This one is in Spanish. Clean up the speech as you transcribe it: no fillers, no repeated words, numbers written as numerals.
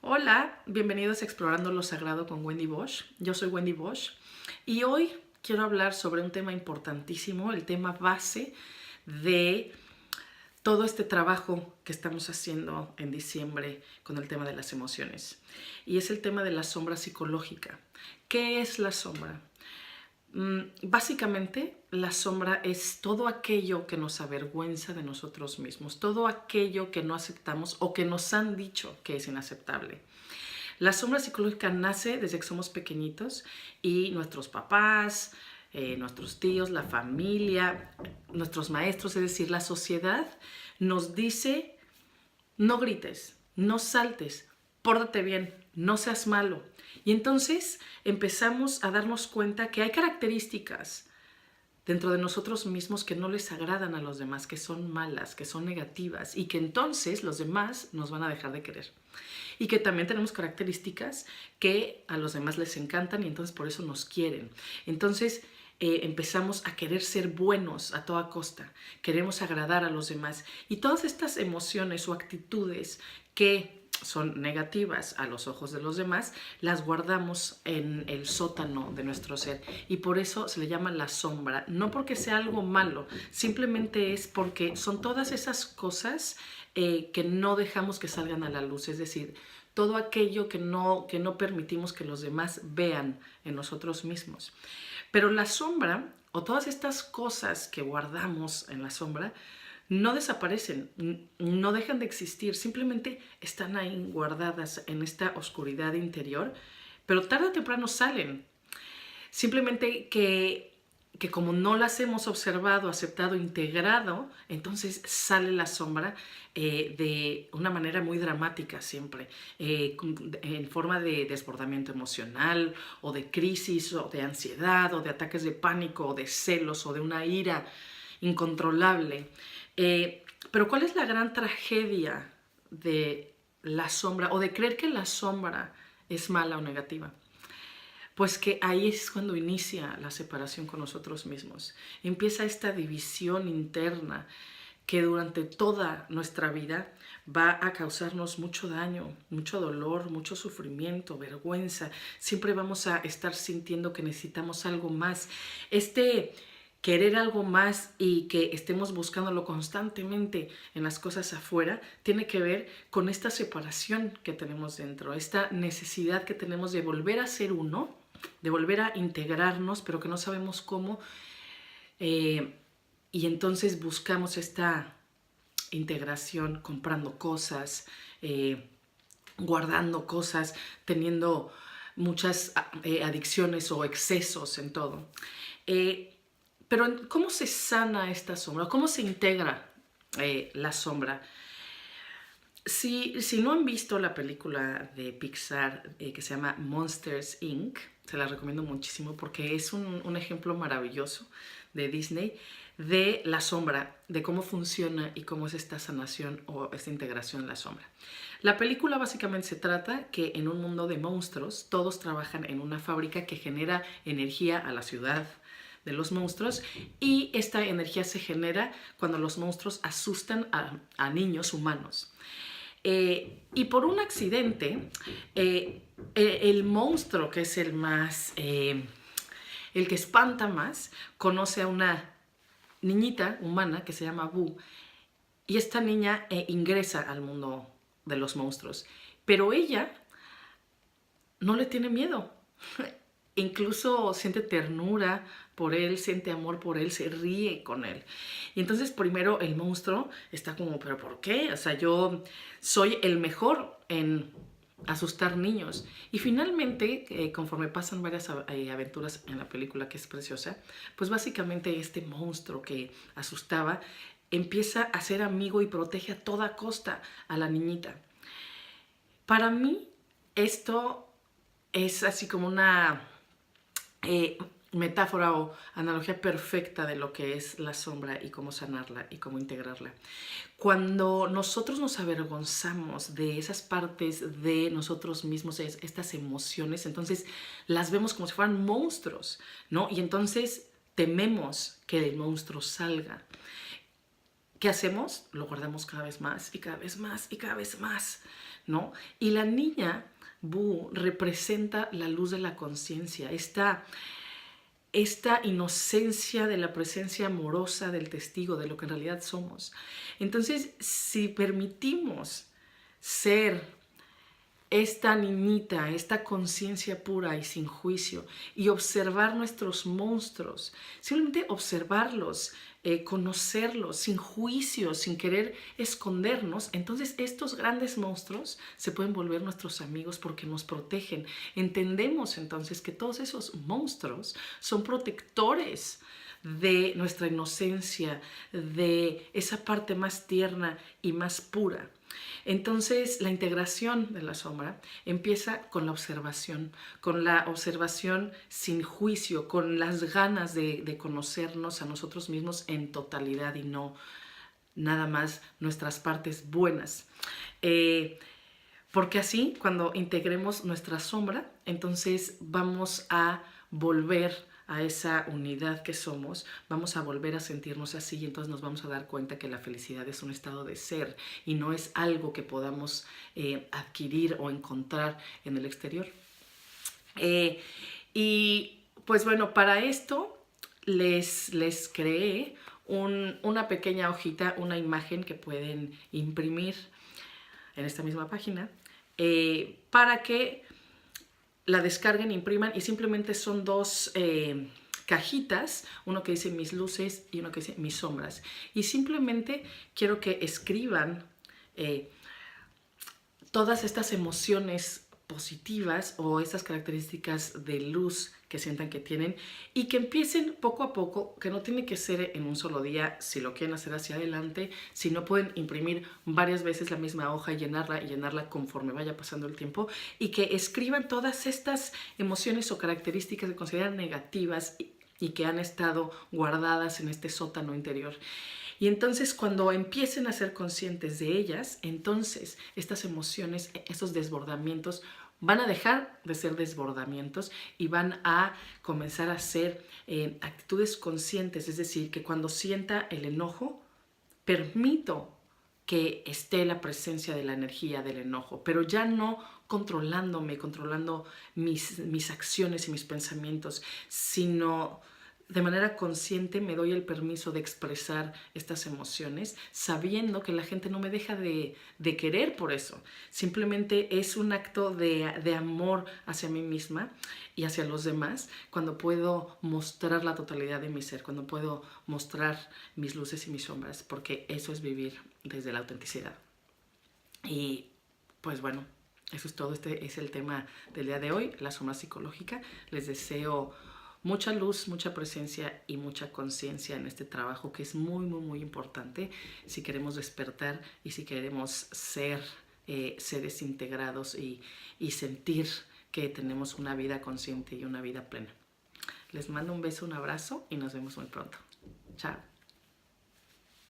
Hola, bienvenidos a Explorando lo Sagrado con Wendy Bosch. Yo soy Wendy Bosch y hoy quiero hablar sobre un tema importantísimo, el tema base de todo este trabajo que estamos haciendo en diciembre con el tema de las emociones. Y es el tema de la sombra psicológica. ¿Qué es la sombra? Básicamente, la sombra es todo aquello que nos avergüenza de nosotros mismos, todo aquello que no aceptamos o que nos han dicho que es inaceptable. La sombra psicológica nace desde que somos pequeñitos y nuestros papás, nuestros tíos, la familia, nuestros maestros, es decir, la sociedad nos dice: no grites, no saltes, pórtate bien, no seas malo. Y entonces empezamos a darnos cuenta que hay características dentro de nosotros mismos que no les agradan a los demás, que son malas, que son negativas y que entonces los demás nos van a dejar de querer. Y que también tenemos características que a los demás les encantan y entonces por eso nos quieren. Entonces empezamos a querer ser buenos a toda costa, queremos agradar a los demás y todas estas emociones o actitudes que son negativas a los ojos de los demás, las guardamos en el sótano de nuestro ser y por eso se le llama la sombra, no porque sea algo malo, simplemente es porque son todas esas cosas que no dejamos que salgan a la luz, es decir, todo aquello que no permitimos que los demás vean en nosotros mismos. Pero la sombra, o todas estas cosas que guardamos en la sombra, no desaparecen, no dejan de existir, simplemente están ahí guardadas en esta oscuridad interior, pero tarde o temprano salen. Simplemente que como no las hemos observado, aceptado, integrado, entonces sale la sombra de una manera muy dramática siempre, en forma de desbordamiento emocional o de crisis o de ansiedad o de ataques de pánico o de celos o de una ira incontrolable. Pero ¿cuál es la gran tragedia de la sombra o de creer que la sombra es mala o negativa? Pues que ahí es cuando inicia la separación con nosotros mismos. Empieza esta división interna que durante toda nuestra vida va a causarnos mucho daño, mucho dolor, mucho sufrimiento, vergüenza. Siempre vamos a estar sintiendo que necesitamos algo más. Querer algo más y que estemos buscándolo constantemente en las cosas afuera, tiene que ver con esta separación que tenemos dentro, esta necesidad que tenemos de volver a ser uno, de volver a integrarnos, pero que no sabemos cómo, y entonces buscamos esta integración comprando cosas, guardando cosas, teniendo muchas adicciones o excesos en todo. Pero ¿cómo se sana esta sombra? ¿Cómo se integra la sombra? Si no han visto la película de Pixar que se llama Monsters, Inc., se la recomiendo muchísimo porque es un ejemplo maravilloso de Disney de la sombra, de cómo funciona y cómo es esta sanación o esta integración en la sombra. La película básicamente se trata que en un mundo de monstruos todos trabajan en una fábrica que genera energía a la ciudad de los monstruos y esta energía se genera cuando los monstruos asustan a niños humanos. Y por un accidente, el monstruo que es el más, el que espanta más, conoce a una niñita humana que se llama Boo y esta niña ingresa al mundo de los monstruos, pero ella no le tiene miedo. Incluso siente ternura por él, siente amor por él, se ríe con él. Y entonces primero el monstruo está como, ¿pero por qué? O sea, yo soy el mejor en asustar niños. Y finalmente, conforme pasan varias aventuras en la película, que es preciosa, pues básicamente este monstruo que asustaba empieza a ser amigo y protege a toda costa a la niñita. Para mí, esto es así como una metáfora o analogía perfecta de lo que es la sombra y cómo sanarla y cómo integrarla. Cuando nosotros nos avergonzamos de esas partes de nosotros mismos, estas emociones, entonces las vemos como si fueran monstruos, ¿no? Y entonces tememos que el monstruo salga. ¿Qué hacemos? Lo guardamos cada vez más y cada vez más y cada vez más, ¿no? Y la niña Bu representa la luz de la conciencia, esta inocencia de la presencia amorosa del testigo, de lo que en realidad somos. Entonces, si permitimos ser esta niñita, esta conciencia pura y sin juicio, y observar nuestros monstruos, simplemente observarlos, conocerlos, sin juicio, sin querer escondernos, entonces estos grandes monstruos se pueden volver nuestros amigos porque nos protegen. Entendemos entonces que todos esos monstruos son protectores de nuestra inocencia, de esa parte más tierna y más pura. Entonces, la integración de la sombra empieza con la observación sin juicio, con las ganas de conocernos a nosotros mismos en totalidad y no nada más nuestras partes buenas. Porque así, cuando integremos nuestra sombra, entonces vamos a volver a esa unidad que somos, vamos a volver a sentirnos así y entonces nos vamos a dar cuenta que la felicidad es un estado de ser y no es algo que podamos adquirir o encontrar en el exterior. Y pues bueno, para esto les creé una pequeña hojita, una imagen que pueden imprimir en esta misma página para que la descarguen, impriman y simplemente son dos cajitas, uno que dice mis luces y uno que dice mis sombras. Y simplemente quiero que escriban todas estas emociones positivas o estas características de luz que sientan que tienen y que empiecen poco a poco, que no tiene que ser en un solo día si lo quieren hacer hacia adelante, si no pueden imprimir varias veces la misma hoja y llenarla conforme vaya pasando el tiempo y que escriban todas estas emociones o características que consideran negativas y que han estado guardadas en este sótano interior. Y entonces cuando empiecen a ser conscientes de ellas, entonces estas emociones, estos desbordamientos van a dejar de ser desbordamientos y van a comenzar a ser actitudes conscientes. Es decir, que cuando sienta el enojo, permito que esté la presencia de la energía del enojo, pero ya no controlando mis acciones y mis pensamientos, sino de manera consciente me doy el permiso de expresar estas emociones, sabiendo que la gente no me deja de querer por eso. Simplemente es un acto de amor hacia mí misma y hacia los demás cuando puedo mostrar la totalidad de mi ser, cuando puedo mostrar mis luces y mis sombras, porque eso es vivir desde la autenticidad. Y pues bueno, eso es todo. Este es el tema del día de hoy, la sombra psicológica. Les deseo mucha luz, mucha presencia y mucha conciencia en este trabajo que es muy, muy, muy importante si queremos despertar y si queremos ser seres integrados y sentir que tenemos una vida consciente y una vida plena. Les mando un beso, un abrazo y nos vemos muy pronto. Chao.